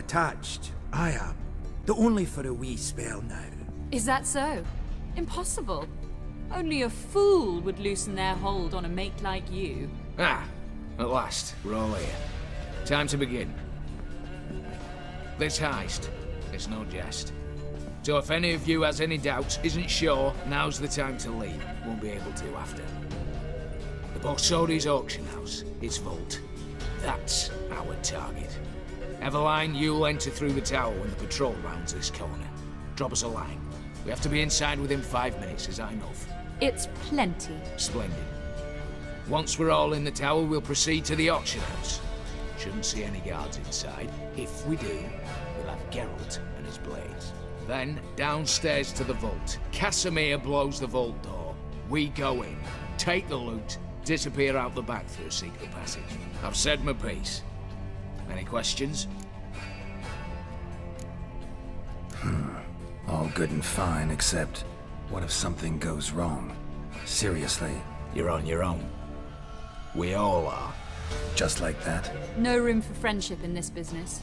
attached. I am. Though only for a wee spell now. Is that so? Impossible. Only a fool would loosen their hold on a mate like you. Ah, at last, we're all here. Time to begin. This heist, it's no jest. So if any of you has any doubts, isn't sure, now's the time to leave. Won't be able to after. The Borsodi's auction house, its vault. That's our target. Eveline, you'll enter through the tower when the patrol rounds this corner. Drop us a line. We have to be inside within 5 minutes, is that enough? It's plenty. Splendid. Once we're all in the tower, we'll proceed to the auction house. Shouldn't see any guards inside. If we do, we'll have Geralt and his blades. Then, downstairs to the vault. Casimir blows the vault door. We go in, take the loot, disappear out the back through a secret passage. I've said my piece. Any questions? All good and fine, except what if something goes wrong? Seriously? You're on your own. We all are. Just like that? No room for friendship in this business.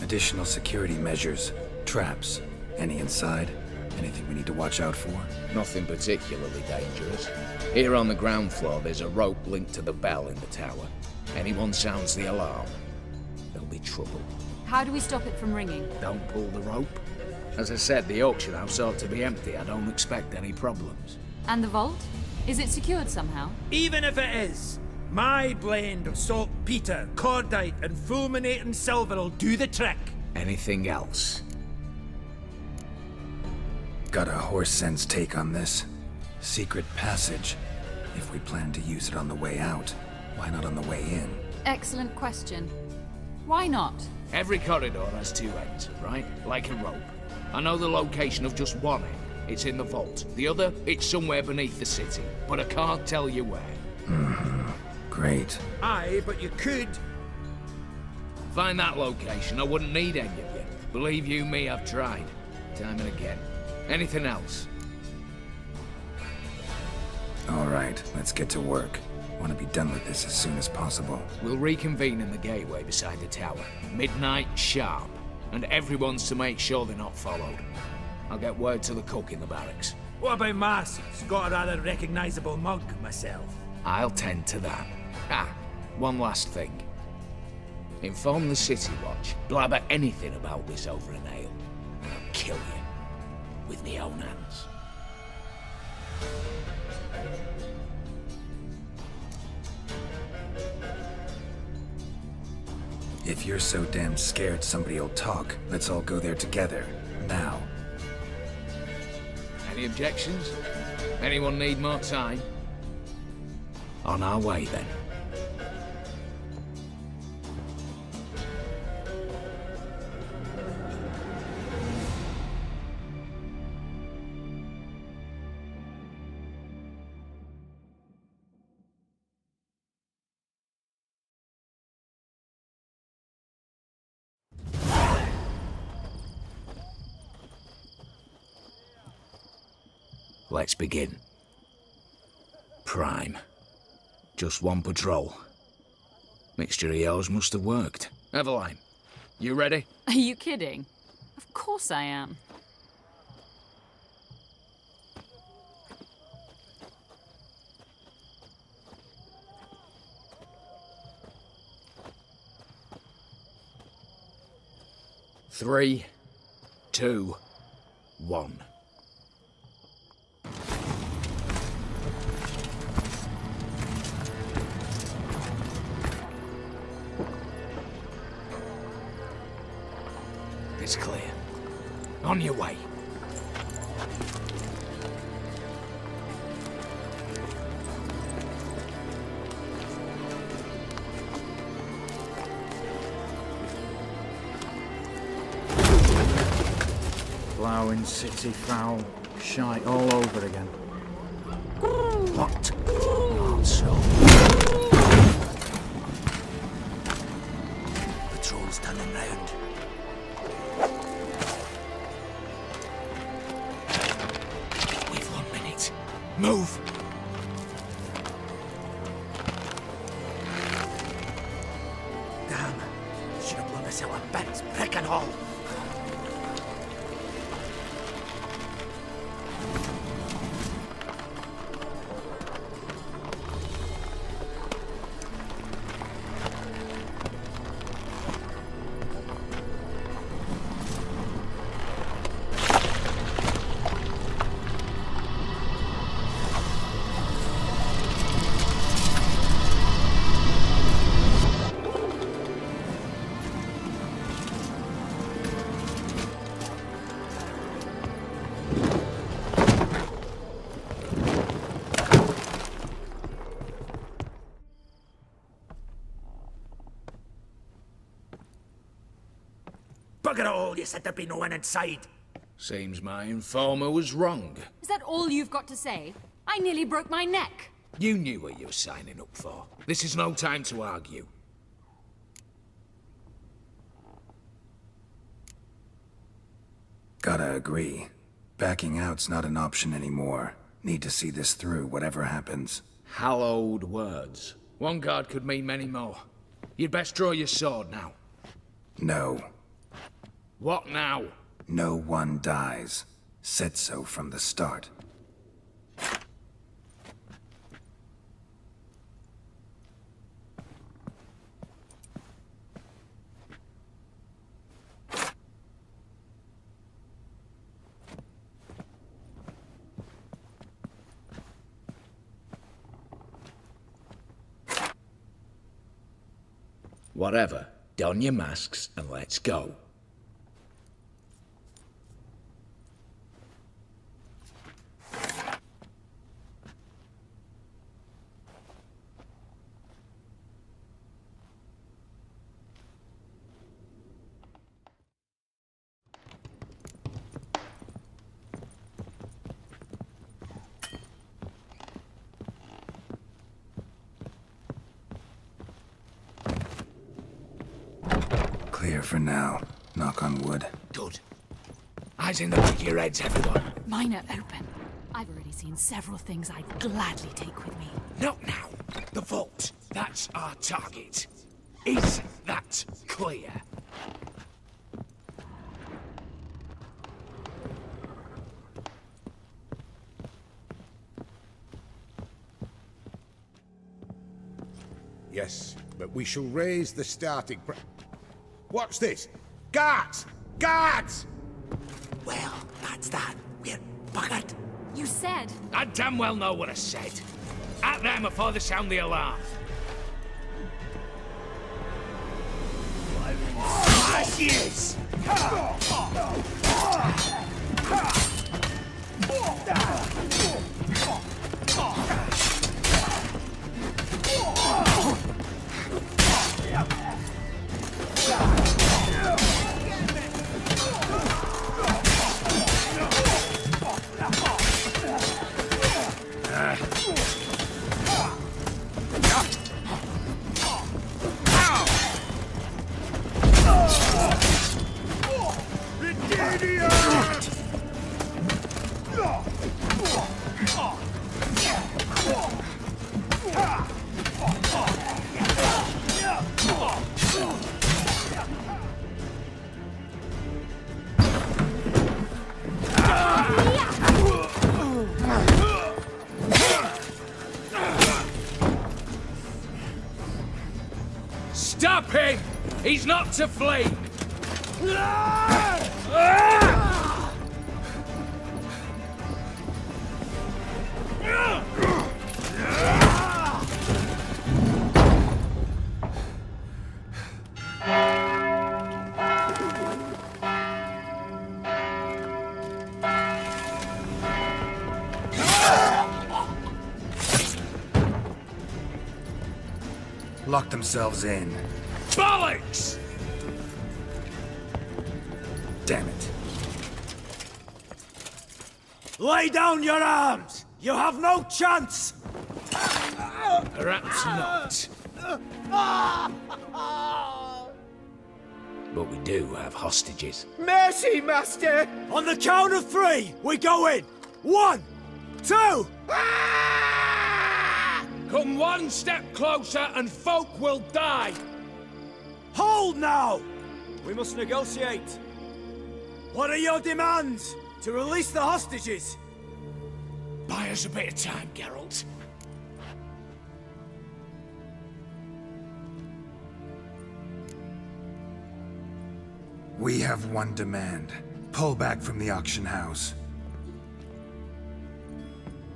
Additional security measures, traps. Any inside? Anything we need to watch out for? Nothing particularly dangerous. Here on the ground floor, there's a rope linked to the bell in the tower. Anyone sounds the alarm, there'll be trouble. How do we stop it from ringing? Don't pull the rope. As I said, the auction house ought to be empty. I don't expect any problems. And the vault? Is it secured somehow? Even if it is, my blend of saltpeter, cordite, and fulminating silver will do the trick. Anything else? Got a horse sense take on this. Secret passage. If we plan to use it on the way out, why not on the way in? Excellent question. Why not? Every corridor has two ends, right? Like a rope. I know the location of just one end. It's in the vault. The other, it's somewhere beneath the city. But I can't tell you where. Great. Aye, but you could. Find that location, I wouldn't need any of you. Believe you me, I've tried. Time and again. Anything else? All right, let's get to work. Want to be done with this as soon as possible. We'll reconvene in the gateway beside the tower. Midnight sharp. And everyone's to make sure they're not followed. I'll get word to the cook in the barracks. What about Marcy's? Got a rather recognizable mug myself. I'll tend to that. Ah, one last thing. Inform the City Watch. Blabber anything about this over an ale, and I'll kill you. With my own hands. If you're so damn scared somebody'll talk, let's all go there together. Now. Any objections? Anyone need more time? On our way, then. Let's begin. Prime. Just one patrol. Mixture of yours must have worked. Eveline, you ready? Are you kidding? Of course I am. Three, two, one. It's clear. On your way. Ploughing city foul. Shite all over again. What? Not so. Patrol's turning round. We've 1 minute. Move! hall. Bugger it all, you said there'd be no one inside. Seems my informer was wrong. Is that all you've got to say? I nearly broke my neck. You knew what you were signing up for. This is no time to argue. Gotta agree. Backing out's not an option anymore. Need to see this through, whatever happens. Hallowed words. One guard could mean many more. You'd best draw your sword now. No. What now? No one dies. Said so from the start. Whatever. Don your masks and let's go. Clear for now. Knock on wood. Good. Eyes in the back of your heads, everyone. Mine are open. I've already seen several things I'd gladly take with me. Not now. The vault. That's our target. Is that clear? Yes, but we shall raise the starting What's this? Guards! Guards! Well, that's that. We're buggered. You said... I damn well know what I said. At them before they sound the alarm. Yes! Stop him! He's not to flee! Lock themselves in. Bollocks! Damn it. Lay down your arms! You have no chance! Perhaps not. But we do have hostages. Mercy, Master! On the count of three, we go in! 1, 2... Come one step closer and folk will die! Hold now! We must negotiate. What are your demands? To release the hostages? Buy us a bit of time, Geralt. We have one demand. Pull back from the auction house.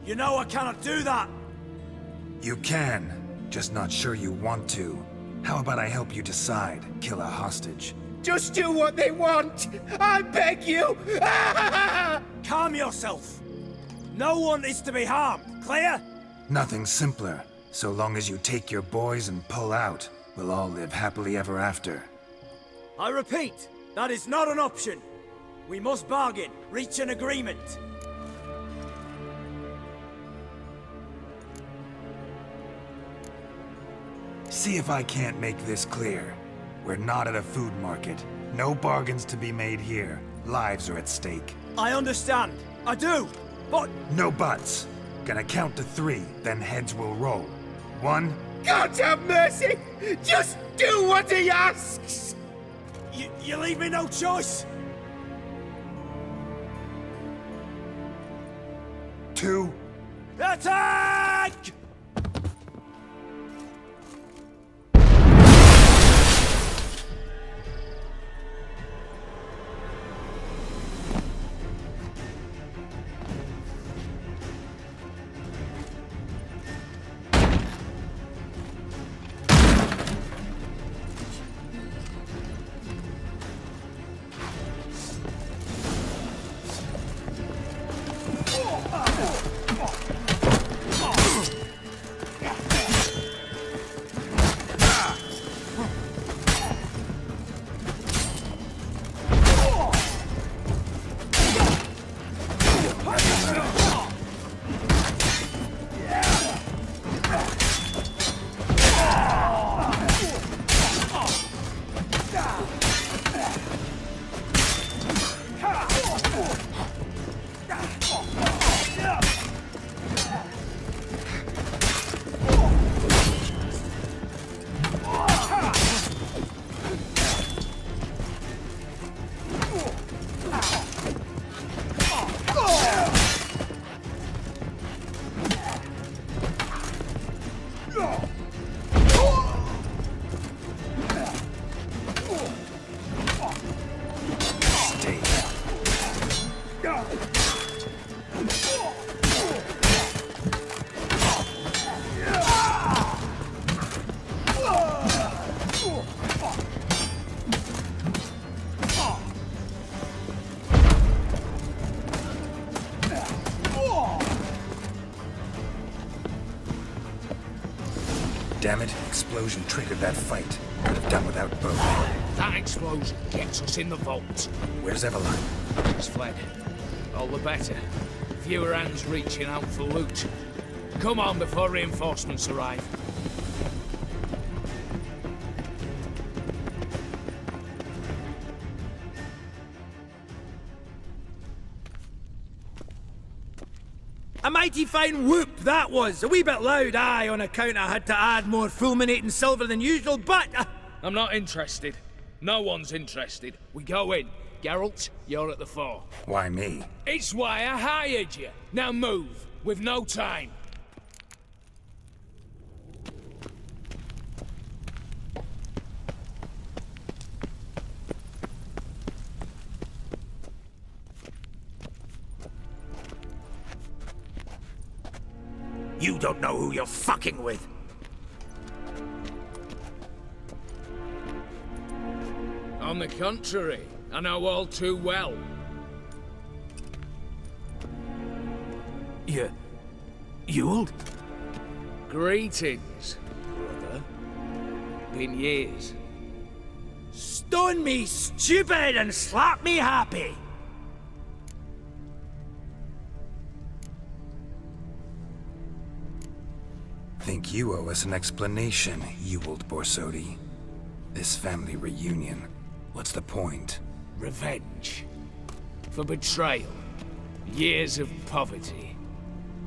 You know I cannot do that! You can, just not sure you want to. How about I help you decide? Kill a hostage. Just do what they want! I beg you! Calm yourself! No one is to be harmed, clear? Nothing simpler. So long as you take your boys and pull out, we'll all live happily ever after. I repeat, that is not an option. We must bargain, reach an agreement. See if I can't make this clear. We're not at a food market. No bargains to be made here. Lives are at stake. I understand. I do. But... No buts. Gonna count to 3, then heads will roll. 1... God have mercy! Just do what he asks! You leave me no choice! 2... Attack! Damn it, explosion triggered that fight. Could have done without both. That explosion gets us in the vault. Where's Eveline? She's fled. All the better. Fewer hands reaching out for loot. Come on before reinforcements arrive. A mighty fine whoop that was! A wee bit loud, aye, on account I had to add more fulminating silver than usual, but... I'm not interested. No one's interested. We go in. Geralt, you're at the fore. Why me? It's why I hired you. Now move. We've no time. You don't know who you're fucking with. On the contrary, I know all too well. You old? Greetings, brother. Been years. Stone me stupid and slap me happy! Think you owe us an explanation, you old Borsodi. This family reunion, what's the point? Revenge. For betrayal. Years of poverty.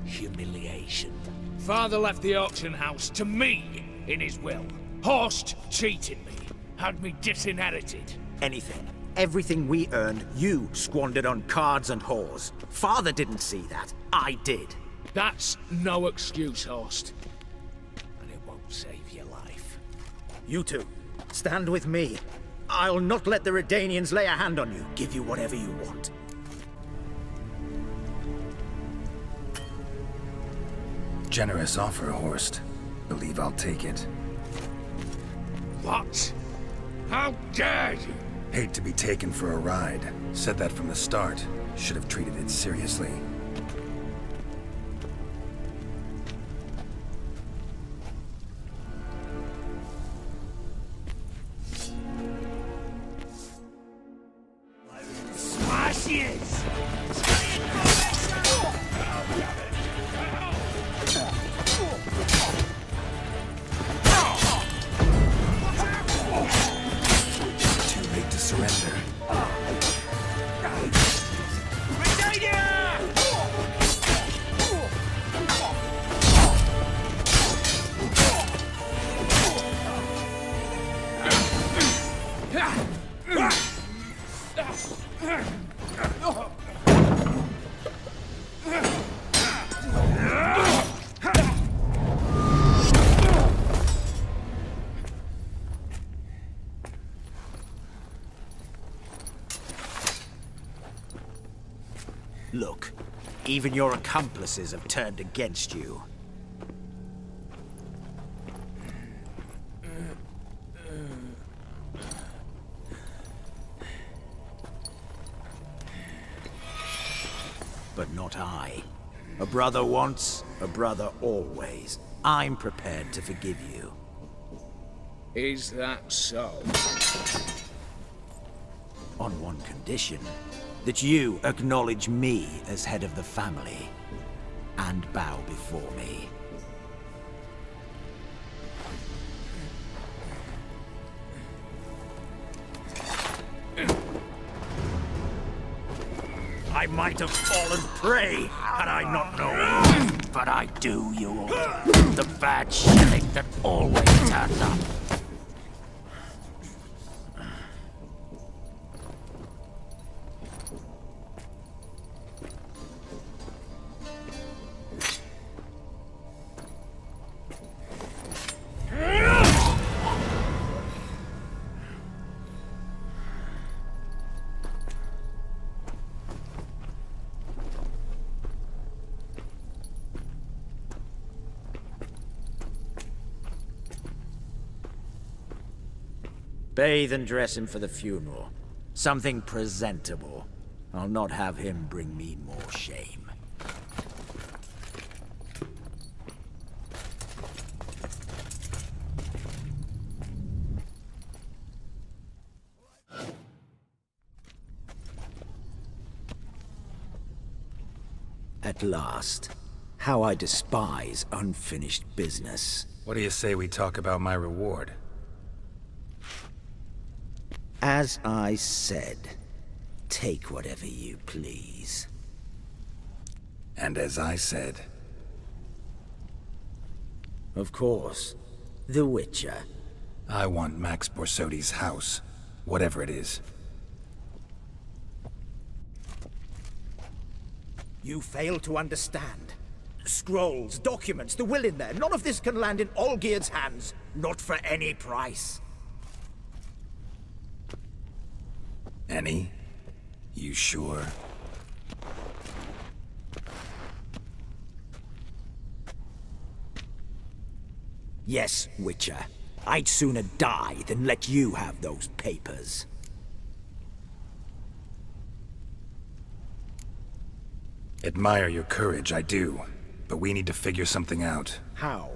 Humiliation. Father left the auction house to me in his will. Horst cheated me. Had me disinherited. anything. Everything we earned, you squandered on cards and whores. Father didn't see that. I did. That's no excuse, Host. And it won't save your life. You two, stand with me. I'll not let the Redanians lay a hand on you. Give you whatever you want. Generous offer, Horst. Believe I'll take it. What? How dare you? Hate to be taken for a ride. Said that from the start. Should have treated it seriously. Look, even your accomplices have turned against you. But not I. A brother once, a brother always. I'm prepared to forgive you. Is that so? On one condition. That you acknowledge me as head of the family. And bow before me. I might have fallen prey had I not known. But I do, you all. The bad shilling that always turns up. Bathe and dress him for the funeral. Something presentable. I'll not have him bring me more shame. At last. How I despise unfinished business. What do you say we talk about my reward? As I said, take whatever you please. And as I said... Of course. The Witcher. I want Max Borsodi's house. Whatever it is. You fail to understand. Scrolls, documents, the will in there. None of this can land in Olgierd's hands. Not for any price. Any? You sure? Yes, Witcher. I'd sooner die than let you have those papers. Admire your courage, I do. But we need to figure something out. How?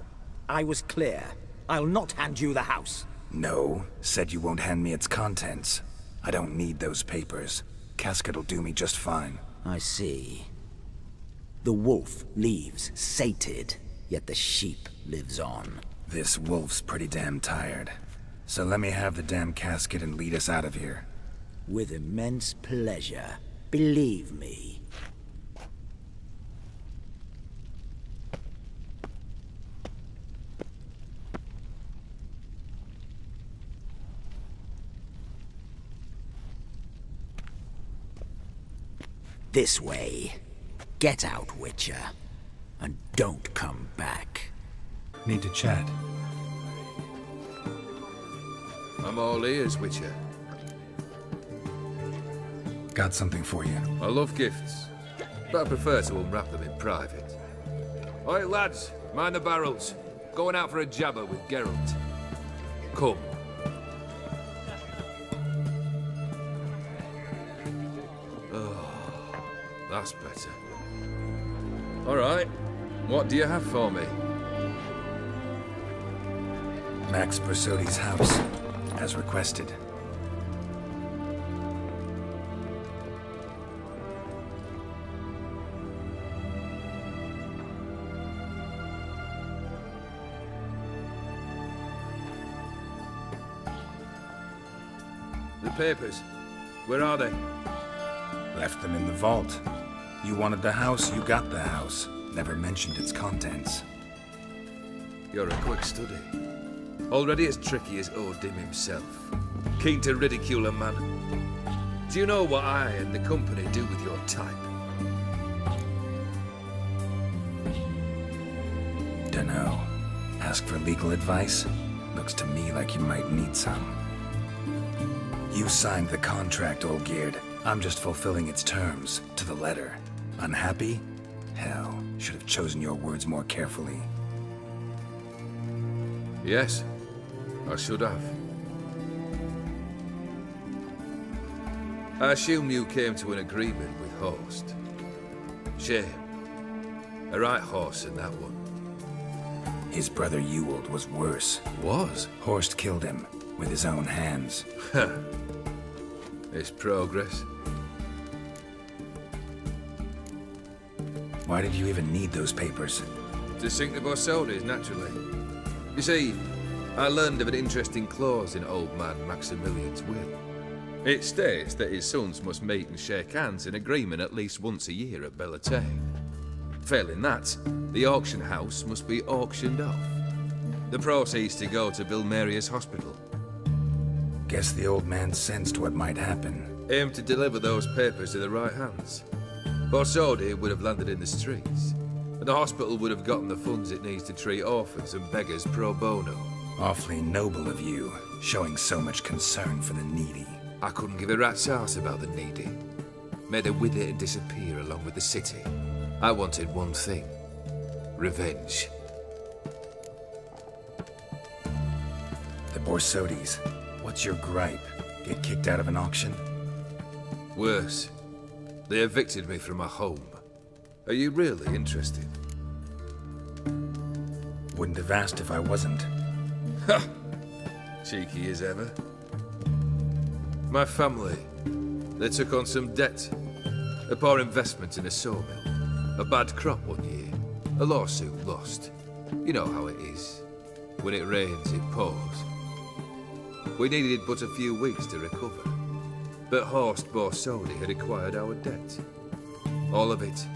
I was clear. I'll not hand you the house. No, said you won't hand me its contents. I don't need those papers. Casket'll do me just fine. I see. The wolf leaves sated, yet the sheep lives on. This wolf's pretty damn tired. So let me have the damn casket and lead us out of here. With immense pleasure. Believe me. This way. Get out, Witcher. And don't come back. Need to chat. I'm all ears, Witcher. Got something for you. I love gifts, but I prefer to unwrap them in private. Oi, lads, mind the barrels. Going out for a jabber with Geralt. Come. Oh, that's better. All right, what do you have for me? Max Bersodi's house, as requested. The papers. Where are they? Left them in the vault. You wanted the house, you got the house. Never mentioned its contents. You're a quick study. Already as tricky as Odin himself. Keen to ridicule a man. Do you know what I and the company do with your type? Dunno. Ask for legal advice? Looks to me like you might need some. You signed the contract, Olgierd. I'm just fulfilling its terms, to the letter. Unhappy? Hell, should have chosen your words more carefully. Yes, I should have. I assume you came to an agreement with Horst. Shame. A right horse in that one. His brother Ewald was worse. Was? Horst killed him, with his own hands. It's progress. Why did you even need those papers? To sink the Borsodis, naturally. You see, I learned of an interesting clause in old man Maximilian's will. It states that his sons must meet and shake hands in agreement at least once a year at Bellatane. Failing that, the auction house must be auctioned off. The proceeds to go to Vilmeria's hospital. Guess the old man sensed what might happen. Aimed to deliver those papers to the right hands. Borsodi would have landed in the streets, and the hospital would have gotten the funds it needs to treat orphans and beggars pro bono. Awfully noble of you, showing so much concern for the needy. I couldn't give a rat's ass about the needy. Made her with it and disappear along with the city. I wanted one thing. Revenge. The Borsodis. What's your gripe? Get kicked out of an auction? Worse. They evicted me from my home. Are you really interested? Wouldn't have asked if I wasn't. Ha! Cheeky as ever. My family, they took on some debt. A poor investment in a sawmill. A bad crop one year. A lawsuit lost. You know how it is. When it rains, it pours. We needed but a few weeks to recover. But Horst Borsodi had acquired our debt. All of it.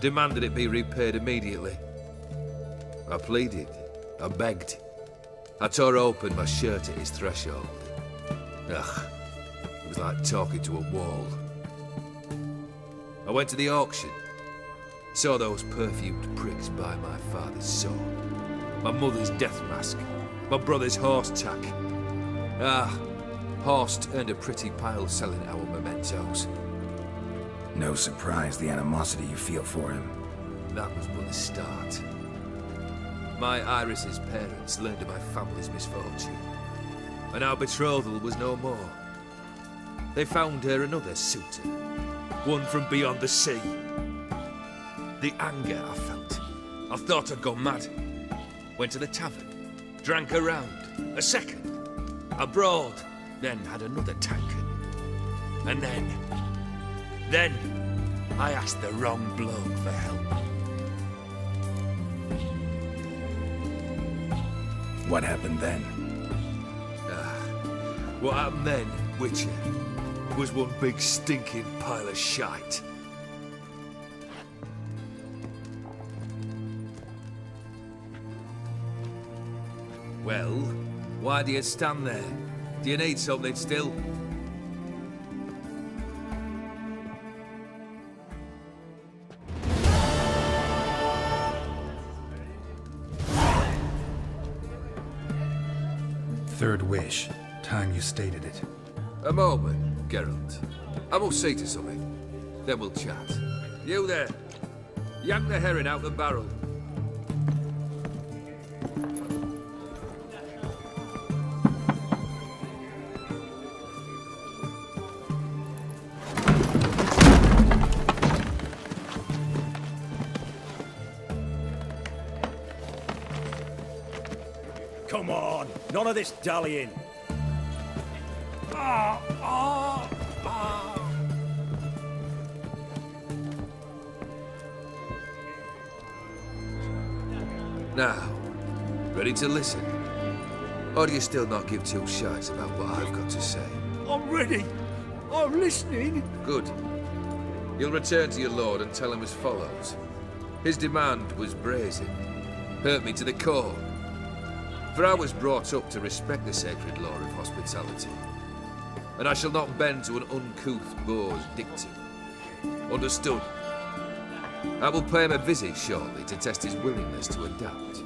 Demanded it be repaid immediately. I pleaded. I begged. I tore open my shirt at his threshold. Ugh. It was like talking to a wall. I went to the auction. Saw those perfumed pricks buy my father's sword. My mother's death mask. My brother's horse tack. Ah, Horst earned a pretty pile selling our mementos. No surprise the animosity you feel for him. That was but the start. My Iris's parents learned of my family's misfortune, and our betrothal was no more. They found her another suitor, one from beyond the sea. The anger I felt, I thought I'd gone mad. Went to the tavern, drank a round, a second, abroad, then had another tankard. And then I asked the wrong bloke for help. What happened then? What happened then, Witcher, was one big stinking pile of shite. Well, why do you stand there? Do you need something still? Third wish. Time you stated it. A moment, Geralt. I must see to something. Then we'll chat. You there. Yank the herring out the barrel. Come on, none of this dallying. Now, ready to listen? Or do you still not give two shites about what I've got to say? I'm ready. I'm listening. Good. You'll return to your lord and tell him as follows. His demand was brazen. Hurt me to the core. For I was brought up to respect the sacred law of hospitality. And I shall not bend to an uncouth boor's dictum. Understood? I will pay him a visit shortly to test his willingness to adapt.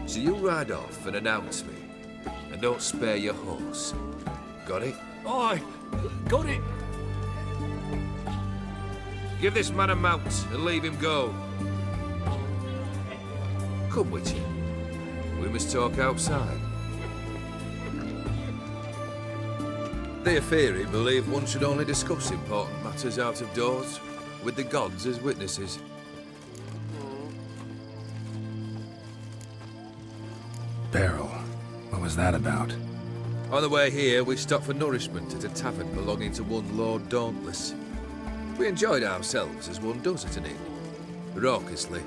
So you ride off and announce me. And don't spare your horse. Got it? Aye, got it. Give this man a mount and leave him go. Come with you. We must talk outside. The Aetheri believe one should only discuss important matters out of doors, with the gods as witnesses. Beryl, what was that about? On the way here, we stopped for nourishment at a tavern belonging to one Lord Dauntless. We enjoyed ourselves as one does at an inn, raucously.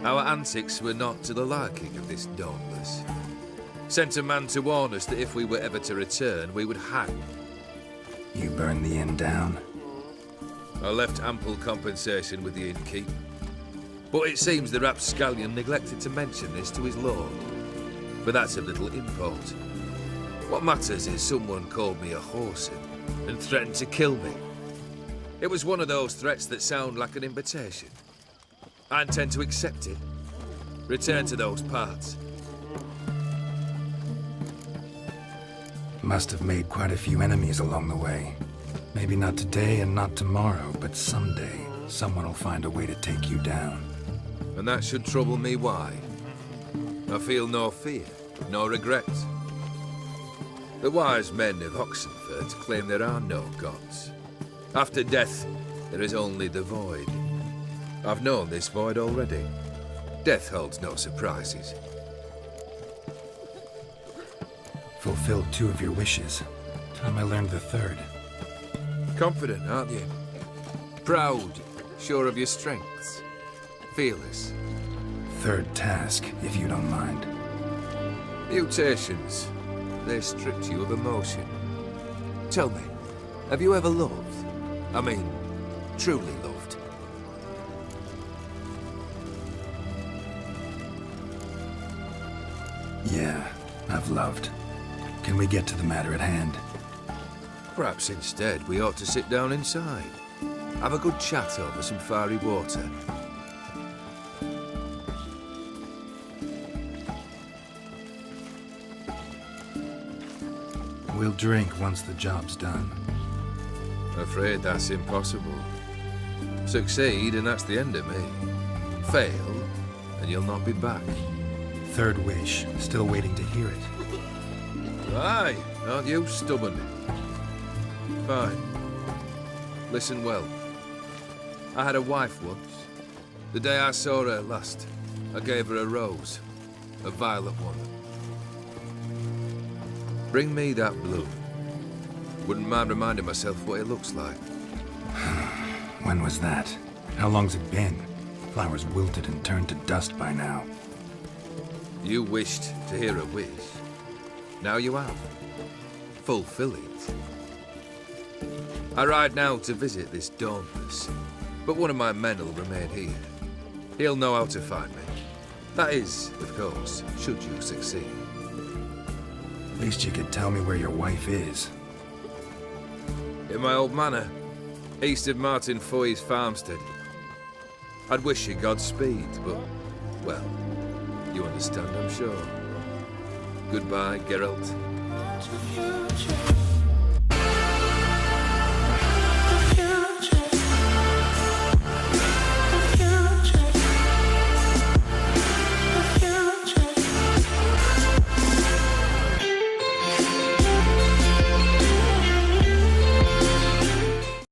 Our antics were not to the liking of this Dauntless. Sent a man to warn us that if we were ever to return, we would hang. You burned the inn down? I left ample compensation with the innkeep. But it seems the rapscallion neglected to mention this to his lord. But that's of little import. What matters is someone called me a whoreson and threatened to kill me. It was one of those threats that sound like an invitation. I intend to accept it. Return to those parts. Must have made quite a few enemies along the way. Maybe not today and not tomorrow, but someday, someone will find a way to take you down. And that should trouble me why? I feel no fear, no regret. The wise men of Oxenford claim there are no gods. After death, there is only the void. I've known this void already. Death holds no surprises. Fulfilled 2 of your wishes. Time I learned the 3rd. Confident, aren't you? Proud, sure of your strengths. Fearless. 3rd task, if you don't mind. Mutations. They stripped you of emotion. Tell me, have you ever loved? I mean, truly loved? Yeah, I've loved. Can we get to the matter at hand? Perhaps instead we ought to sit down inside. Have a good chat over some fiery water. We'll drink once the job's done. Afraid that's impossible. Succeed and that's the end of me. Fail and you'll not be back. 3rd wish, still waiting to hear it. Aye, aren't you stubborn? Fine. Listen well. I had a wife once. The day I saw her last, I gave her a rose. A violet one. Bring me that bloom. Wouldn't mind reminding myself what it looks like. When was that? How long's it been? Flowers wilted and turned to dust by now. You wished to hear a wish. Now you have. Fulfill it. I ride now to visit this Dauntless, but one of my men will remain here. He'll know how to find me. That is, of course, should you succeed. At least you could tell me where your wife is. In my old manor, east of Martin Foy's farmstead. I'd wish you Godspeed, but, well, you understand, I'm sure. Goodbye, Geralt.